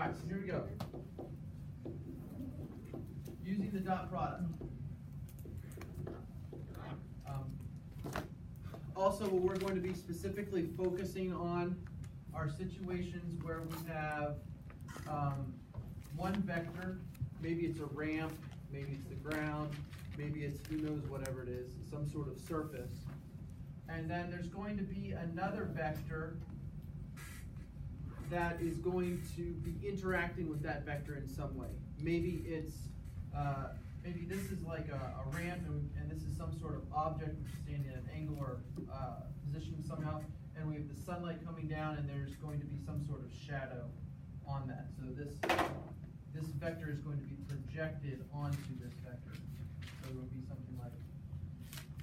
right, so here we go. Using the dot product. Also, we're going to be specifically focusing on are situations where we have one vector, maybe it's a ramp, maybe it's the ground, maybe it's who knows whatever it is, some sort of surface. And then there's going to be another vector that is going to be interacting with that vector in some way. Maybe it's, maybe this is like a ramp and this is some sort of object which is standing at an angle or position somehow, and we have the sunlight coming down and there's going to be some sort of shadow on that. So this vector is going to be projected onto this vector. So it would be something like,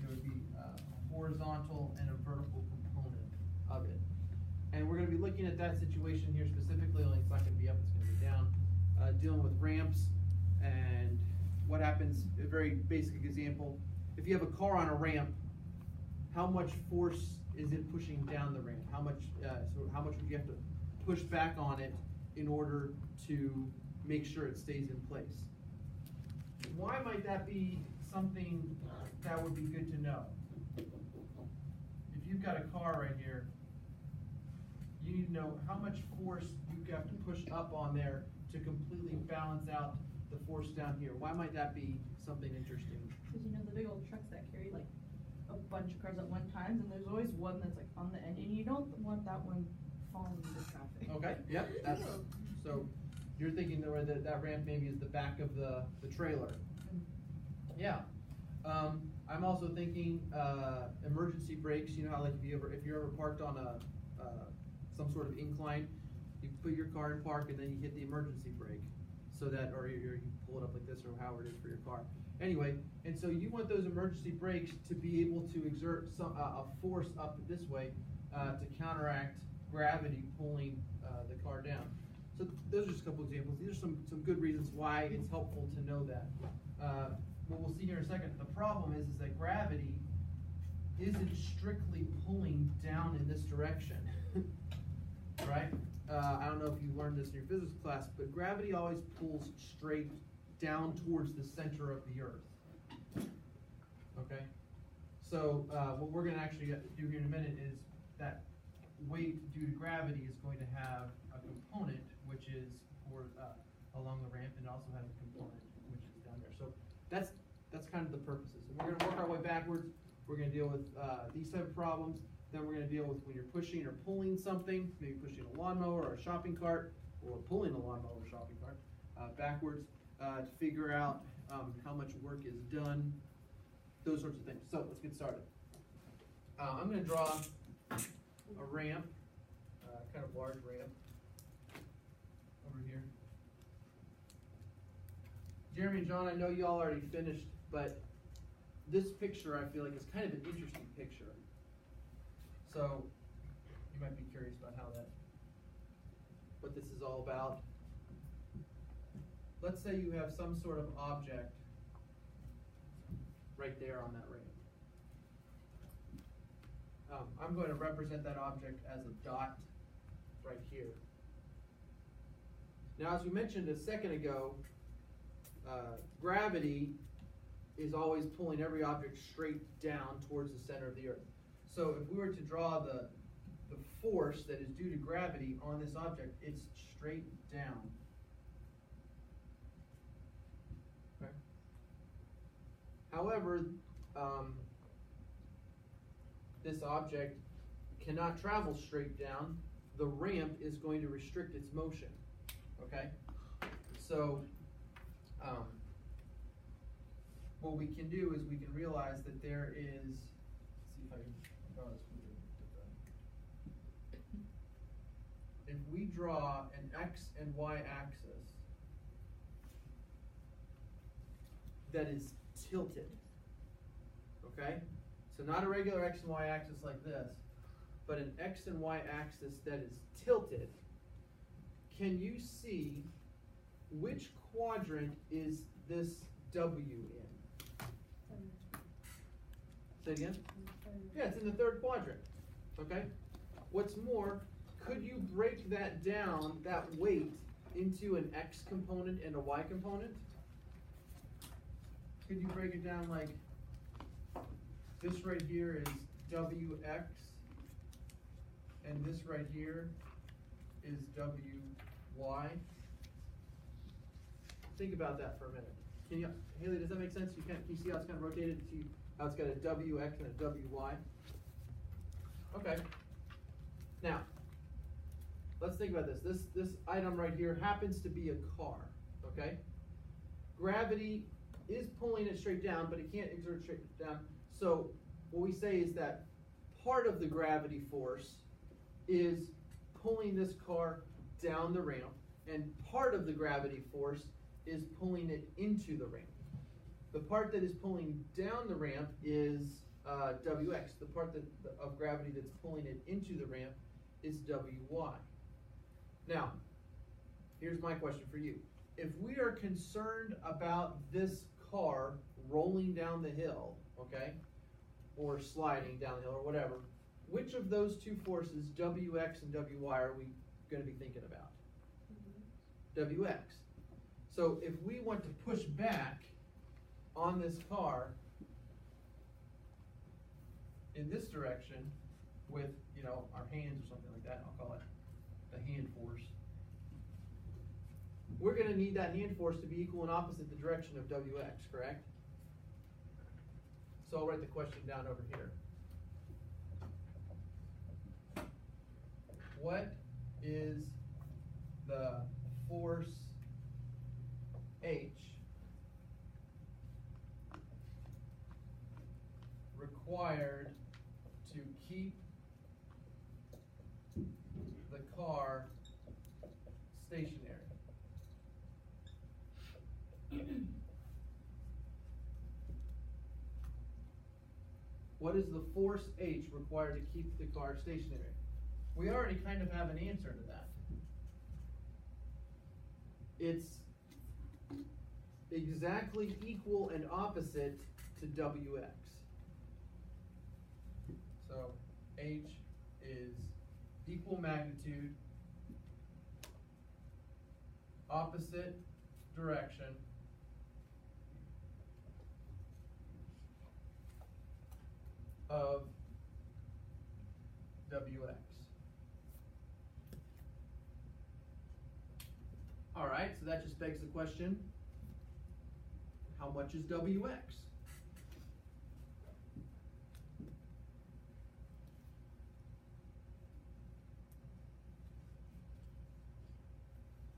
there would be a horizontal and a vertical component of it. And we're going to be looking at that situation here specifically, only it's not going to be up, it's going to be down, dealing with ramps and what happens. A very basic example, if you have a car on a ramp, how much force is it pushing down the ramp? How much would you have to push back on it in order to make sure it stays in place? Why might that be something that would be good to know? If you've got a car right here, you need to know how much force you have to push up on there to completely balance out the force down here. Why might that be something interesting? Because you know the big old trucks that carry like a bunch of cars at one time, and there's always one that's like on the end, and you don't want that one falling into traffic. Okay, yep, that's, so you're thinking that ramp maybe is the back of the trailer. Yeah. I'm also thinking emergency brakes. You know how like if you're ever parked on a some sort of incline, you put your car in park and then you hit the emergency brake, so that, or you pull it up like this or however it is for your car. Anyway, and so you want those emergency brakes to be able to exert a force up this way to counteract gravity pulling the car down. So those are just a couple examples. These are some good reasons why it's helpful to know that. What we'll see here in a second, the problem is that gravity isn't strictly pulling down in this direction, right? I don't know if you learned this in your physics class, but gravity always pulls straight down towards the center of the earth, okay? So what we're gonna actually do here in a minute is that weight due to gravity is going to have a component which is along the ramp, and also has a component which is down there. So that's kind of the purposes. And we're going to work our way backwards. We're going to deal with these type of problems. Then we're going to deal with when you're pushing or pulling something, maybe pushing a lawnmower or a shopping cart, or pulling a lawnmower or a shopping cart backwards to figure out how much work is done, those sorts of things. So let's get started. I'm going to draw a ramp, kind of large ramp over here. Jeremy and John, I know y'all already finished, but this picture I feel like is kind of an interesting picture. So you might be curious about what this is all about. Let's say you have some sort of object right there on that ramp. I'm going to represent that object as a dot right here. Now, as we mentioned a second ago, gravity is always pulling every object straight down towards the center of the earth. So if we were to draw the force that is due to gravity on this object, it's straight down. Okay. However, this object cannot travel straight down. The ramp is going to restrict its motion. Okay? So what we can do is we can realize that there is, let's see if I can draw this with it. If we draw an X and Y axis that is tilted, okay? So not a regular X and Y axis like this, but an X and Y axis that is tilted, can you see which quadrant is this W in? Say it again? Yeah, it's in the third quadrant, okay? What's more, could you break that down, that weight, into an X component and a Y component? Could you break it down like this right here is WX, and this right here is WY? Think about that for a minute. Can you, Haley, does that make sense? Can you see how it's kind of rotated? See how it's got a WX and a WY? Okay. Now, let's think about this. This item right here happens to be a car, okay? Gravity is pulling it straight down, but it can't exert straight down. So what we say is that part of the gravity force is pulling this car down the ramp, and part of the gravity force is pulling it into the ramp. The part that is pulling down the ramp is WX. The part of gravity that's pulling it into the ramp is WY. Now, here's my question for you. If we are concerned about this car rolling down the hill, okay, or sliding down the hill or whatever, which of those two forces, WX and WY, are we going to be thinking about? WX. So if we want to push back on this car in this direction with, you know, our hands or something like that, I'll call it the hand force, we're going to need that hand force to be equal and opposite the direction of WX, correct? So I'll write the question down over here. What is the force H required to keep the car stationary? What is the force H required to keep the car stationary? We already kind of have an answer to that. It's exactly equal and opposite to WX. So H is equal magnitude, opposite direction, of WX. All right, so that just begs the question, how much is WX?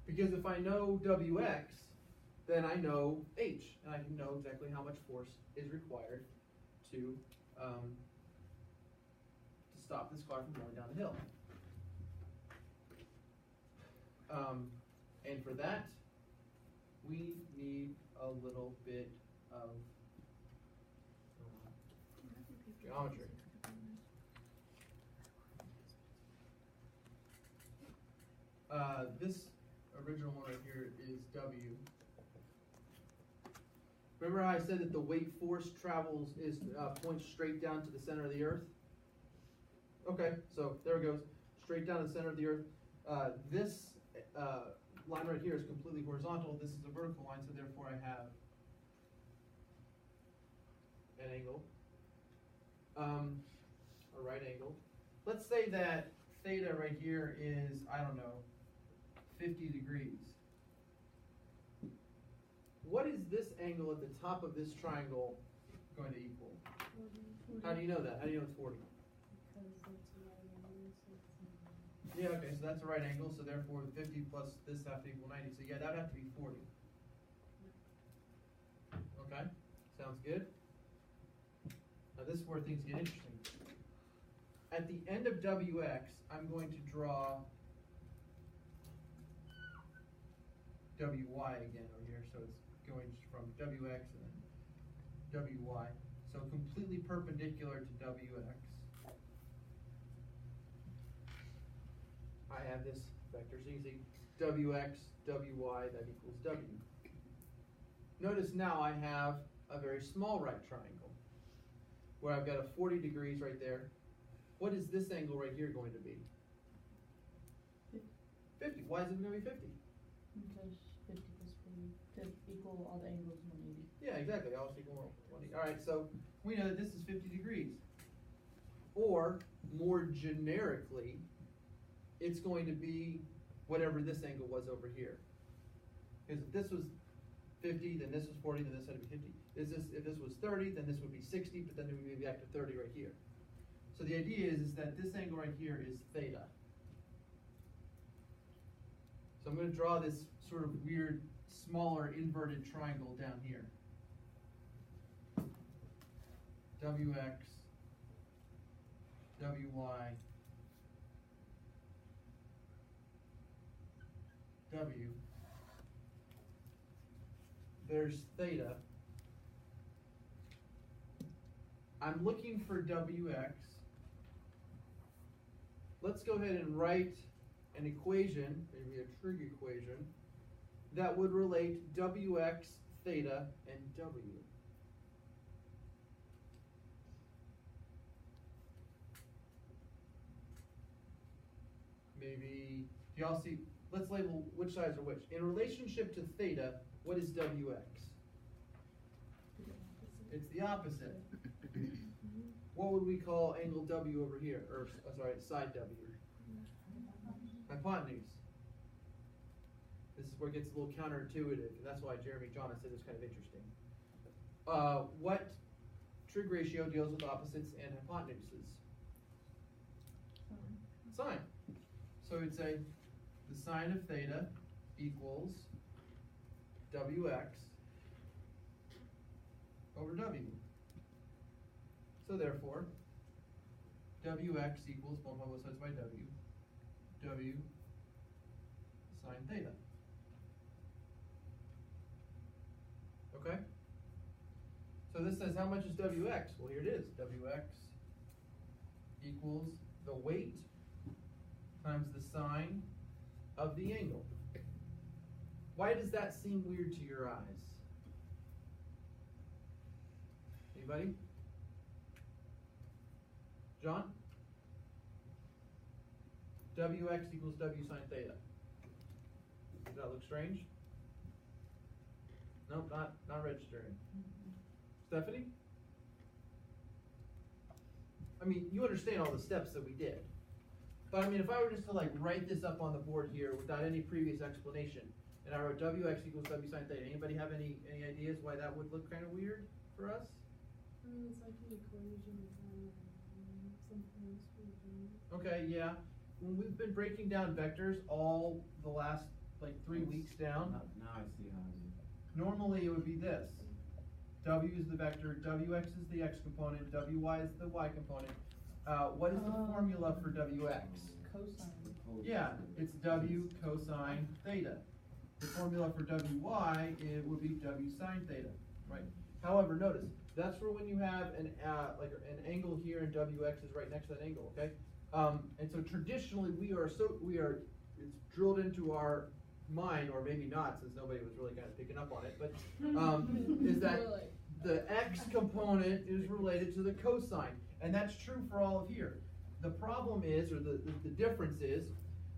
Because if I know WX, then I know H, and I can know exactly how much force is required to stop this car from going down the hill. And for that, we need a little bit of geometry. This original one right here is W. Remember how I said that the weight force points straight down to the center of the earth? Okay, so there it goes, straight down to the center of the earth. This line right here is completely horizontal. This is a vertical line, so therefore I have an angle, a right angle. Let's say that theta right here is, I don't know, 50 degrees. What is this angle at the top of this triangle going to equal? 40. How do you know that? How do you know it's 40? Because it's a right angle, so it's Yeah, okay, so that's a right angle, so therefore 50 plus this have to equal 90. So yeah, that would have to be 40. Okay, sounds good. Now this is where things get interesting. At the end of WX, I'm going to draw WY again over here, so it's going from WX and then WY. So completely perpendicular to WX. I have this vector, so you can see WX, WY, that equals W. Notice now I have a very small right triangle, where I've got a 40 degrees right there. What is this angle right here going to be? 50. Why is it going to be 50? exactly, all equal 180. All right, so we know that this is 50 degrees. Or, more generically, it's going to be whatever this angle was over here. Because if this was 50, then this was 40, then this had to be 50. If this was 30, then this would be 60, but then we would be back to 30 right here. So the idea is that this angle right here is theta. So I'm going to draw this sort of weird, smaller inverted triangle down here. WX, WY, W. There's theta. I'm looking for WX. Let's go ahead and write an equation, maybe a trig equation, that would relate WX, theta, and W. Maybe, do y'all see, let's label which sides are which. In relationship to theta, what is WX? It's the opposite. What would we call angle W over here? Or, sorry, side W. Hypotenuse. This is where it gets a little counterintuitive, and that's why Jeremy John said it's kind of interesting. What trig ratio deals with opposites and hypotenuses? Sine. So we'd say the sine of theta equals WX over W. So therefore, WX equals multiply both sides by W. W sine theta. Okay? So this says how much is WX? Well, here it is. WX equals the weight times the sine of the angle. Why does that seem weird to your eyes? Anybody? John? WX equals W sine theta. Does that look strange? Nope, not registering. Stephanie? I mean, you understand all the steps that we did. But I mean, if I were just to like write this up on the board here without any previous explanation, and I wrote WX equals W sine theta, anybody have any ideas why that would look kind of weird for us? It's like an equation from something else we've done. Okay, yeah. When we've been breaking down vectors all the last like 3 weeks down, Now I see how it is. normally it would be this. W is the vector, WX is the X component, WY is the Y component. What is the formula for WX? Cosine. Yeah, it's W cosine theta. The formula for WY, it would be W sine theta, right? However, notice, that's for when you have an angle here and WX is right next to that angle, okay? And so traditionally it's drilled into our mind, or maybe not, since nobody was really kind of picking up on it, but is that the X component is related to the cosine, and that's true for all of here. The problem is, or the difference is,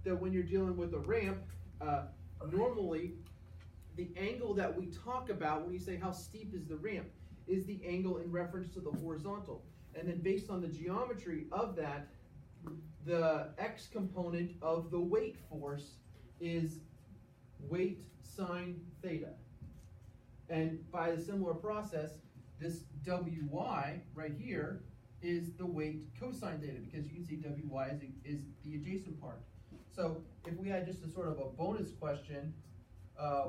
that when you're dealing with a ramp, normally the angle that we talk about when you say how steep is the ramp is the angle in reference to the horizontal. And then based on the geometry of that, the X component of the weight force is weight sine theta. And by a similar process, this WY right here is the weight cosine theta, because you can see WY is the adjacent part. So if we had just a sort of a bonus question,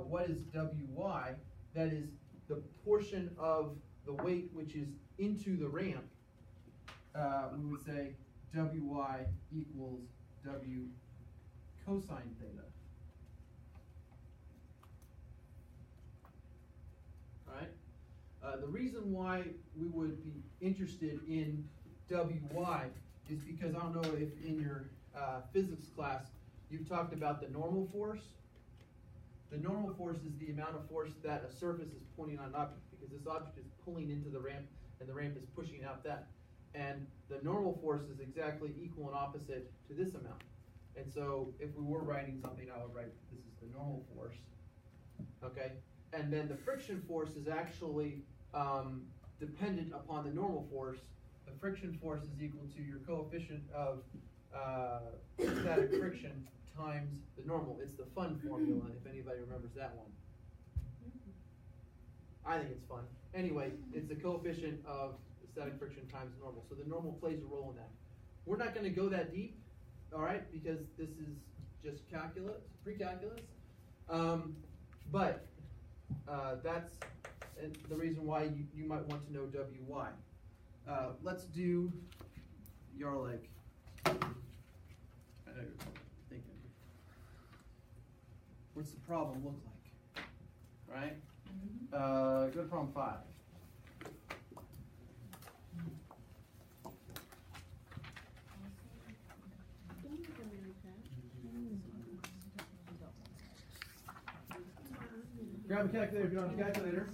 what is WY? That is the portion of the weight which is into the ramp. We would say WY equals W cosine theta. Alright? The reason why we would be interested in WY is because I don't know if in your physics class you've talked about the normal force. The normal force is the amount of force that a surface is pulling on an object, because this object is pulling into the ramp and the ramp is pushing out that. And the normal force is exactly equal and opposite to this amount. And so if we were writing something, I would write this is the normal force. Okay? and then the friction force is actually dependent upon the normal force. The friction force is equal to your coefficient of static friction times the normal. It's the fun formula, if anybody remembers that one. I think it's fun. Anyway, it's the coefficient of static friction times normal. So the normal plays a role in that. We're not going to go that deep, all right, because this is just calculus, pre-calculus. But that's the reason why you might want to know Wy. Let's do Yarlig. I know you're thinking. What's the problem look like? Right? Go to problem 5. Grab a calculator if you don't have a calculator.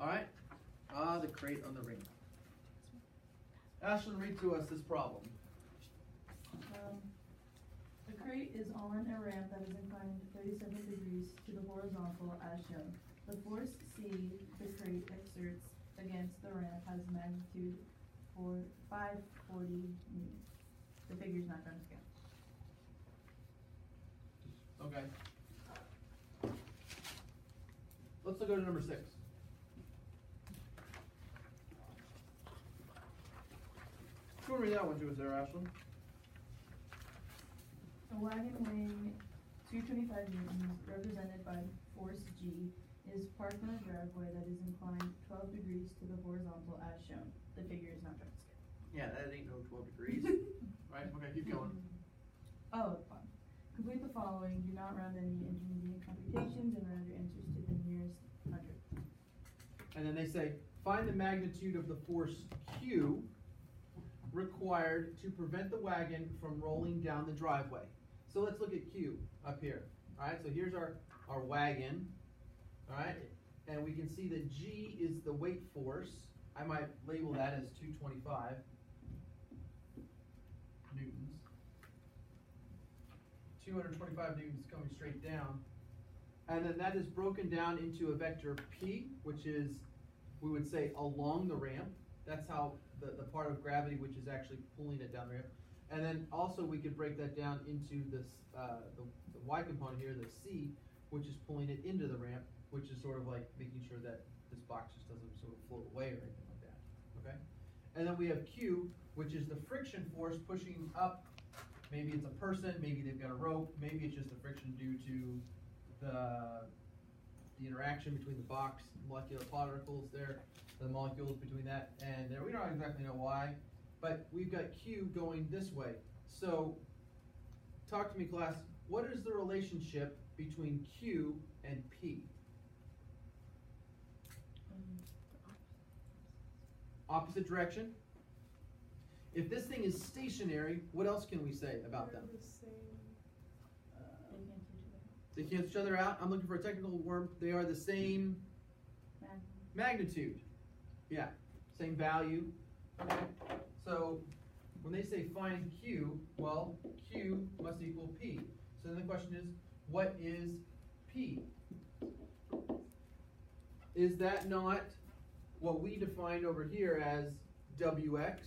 Alright. The crate on the ring. Ashlyn, read to us this problem. The crate is on a ramp that is inclined 37 degrees to the horizontal as shown. The force C the crate exerts against the ramp has magnitude for 540 newtons. The figure is not drawn to scale. Okay. Let's go to number 6. Go and read that one to us there, Ashlyn. A wagon weighing 225 newtons, represented by force G, is parked on a driveway that is inclined 12 degrees to the horizontal as shown. The figure is not drawn to scale. Yeah, that ain't no 12 degrees. Right? Okay, keep going. Oh, fun. Complete the following. Do not round any intermediate computations and round your answers to the nearest hundred. And then they say, find the magnitude of the force Q required to prevent the wagon from rolling down the driveway. So let's look at Q up here. Alright, so here's our wagon. Alright, and we can see that G is the weight force. I might label that as 225 newtons. 225 newtons coming straight down. And then that is broken down into a vector P, which is, we would say, along the ramp. That's how the part of gravity which is actually pulling it down the ramp. And then also we could break that down into this the Y component here, the C, which is pulling it into the ramp, which is sort of like making sure that this box just doesn't sort of float away or anything like that. Okay? And then we have Q, which is the friction force pushing up. Maybe it's a person, maybe they've got a rope, maybe it's just the friction due to the interaction between the box, molecular particles there, the molecules between that and there. We don't exactly know why, but we've got Q going this way. So, talk to me, class. What is the relationship between Q and P? Opposite direction. If this thing is stationary, what else can we say about them? They're the same. They cancel each other out. They cancel each other out. I'm looking for a technical word. They are the same magnitude. Yeah, same value. Okay. So when they say find Q, well, Q must equal P. So then the question is, what is P? Is that not what we defined over here as Wx,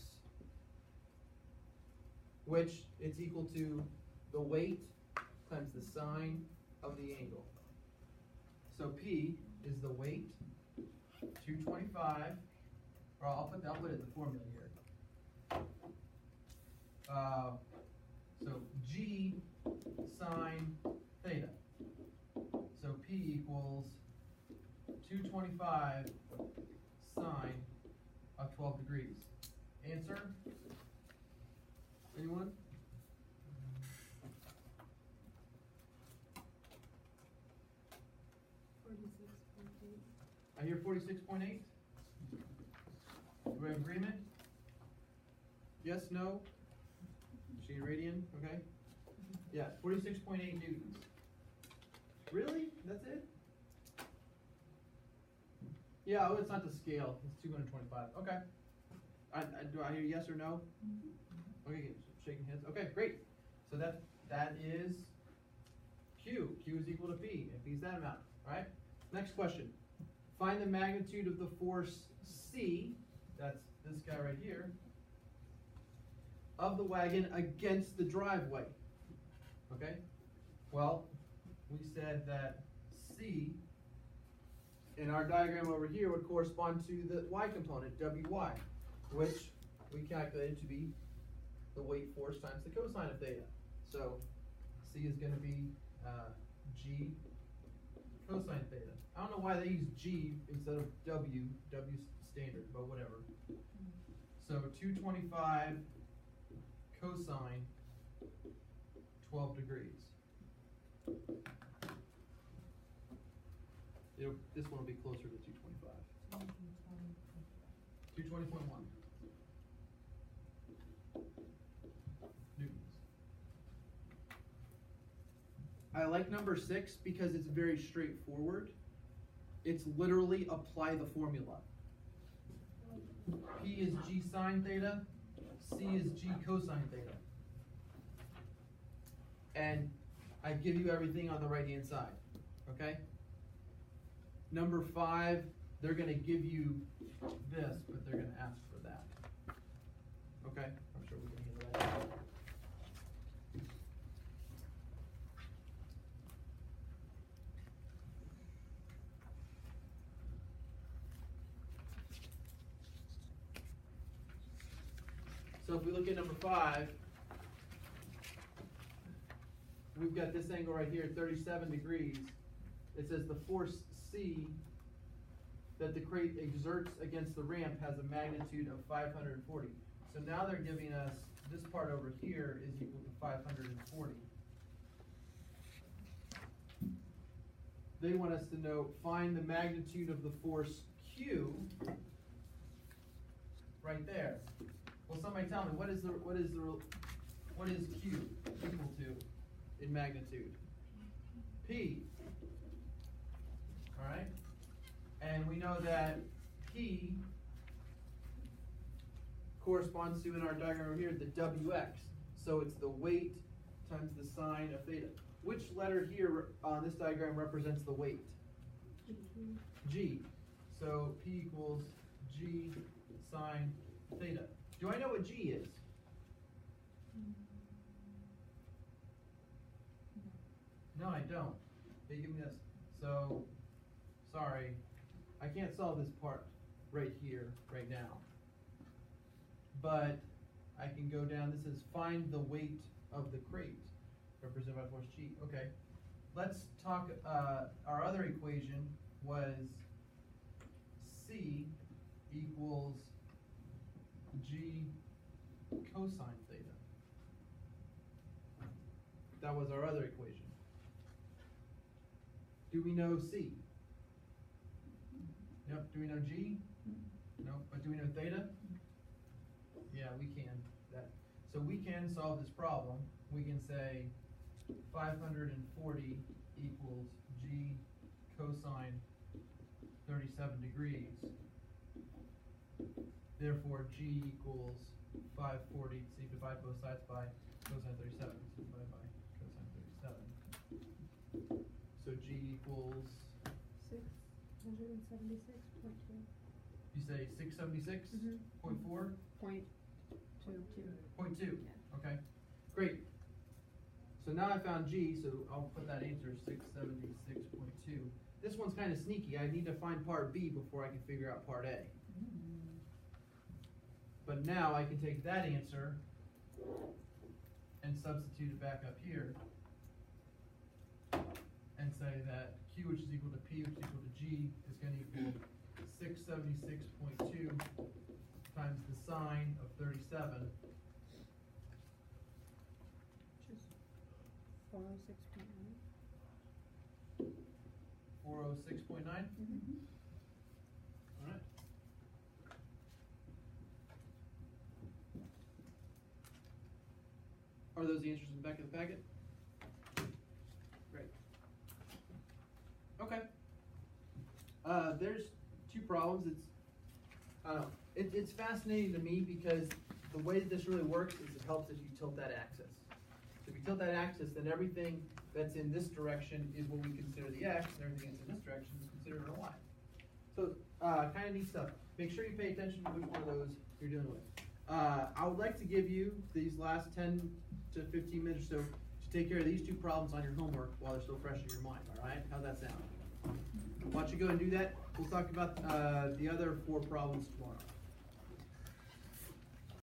which is equal to the weight times the sine of the angle? So P is the weight, 225, or I'll put it in the formula here. So G sine theta. So P equals 225 sine of 12 degrees. Answer? Anyone? I hear 46.8. Do we have agreement? Yes, no? Machine radian, okay? Yeah, 46.8 newtons. Really? That's it? Yeah, oh, it's not the scale, it's 225, okay. Do I hear yes or no? Okay, shaking heads, okay, great. So that is Q is equal to P, and P is that amount, alright? Next question, find the magnitude of the force C, that's this guy right here, of the wagon against the driveway, okay? Well, we said that C in our diagram over here would correspond to the Y component, WY, which we calculated to be the weight force times the cosine of theta. So C is going to be G cosine theta. I don't know why they use G instead of W. W standard, but whatever. So 225 cosine 12 degrees. This one will be closer to 225. 220.1 newtons. I like number 6 because it's very straightforward. It's literally apply the formula. P is G sine theta, C is G cosine theta. And I give you everything on the right hand side, okay? Number 5, they're going to give you this, but they're going to ask for that. Okay? I'm sure we can handle that. So if we look at number 5, we've got this angle right here, 37 degrees. It says the force C that the crate exerts against the ramp has a magnitude of 540. So now they're giving us this part over here is equal to 540. They want us to know, find the magnitude of the force Q right there. Well, somebody tell me, what is Q equal to in magnitude? P. All right, and we know that P corresponds to, in our diagram over here, the WX. So it's the weight times the sine of theta. Which letter here on this diagram represents the weight? G. So P equals G sine theta. Do I know what G is? No, I don't. They give me this. So, sorry, I can't solve this part right here, right now. But I can go down, this is find the weight of the crate, represented by force G. Okay, let's talk, our other equation was C equals G cosine theta. That was our other equation. Do we know C? Yep. Do we know G? No. But do we know theta? Yeah, we can. So we can solve this problem. We can say 540 equals G cosine 37 degrees. Therefore, G equals 540. So you divide both sides by cosine 37. So divide by cosine 37. So G equals 676.2. You say 676.4? Point two. 0.2. Okay, great. So now I found G, so I'll put that answer 676.2. This one's kind of sneaky. I need to find part B before I can figure out part A. But now I can take that answer and substitute it back up here and say that Q, which is equal to P, which is equal to G, is going to equal 676.2 times the sine of 37. Which is 406.9. 406.9? All right. Are those the answers in the back of the packet? Great. Okay. There's two problems. I don't know. It's fascinating to me because the way that this really works is it helps if you tilt that axis. So if you tilt that axis, then everything that's in this direction is what we consider the X, and everything that's in this direction is considered a Y. So, kind of neat stuff. Make sure you pay attention to which one of those you're dealing with. I would like to give you these last 10 to 15 minutes or so to take care of these two problems on your homework while they're still fresh in your mind, all right? How's that sound? Why don't you go and do that? We'll talk about the other 4 problems tomorrow.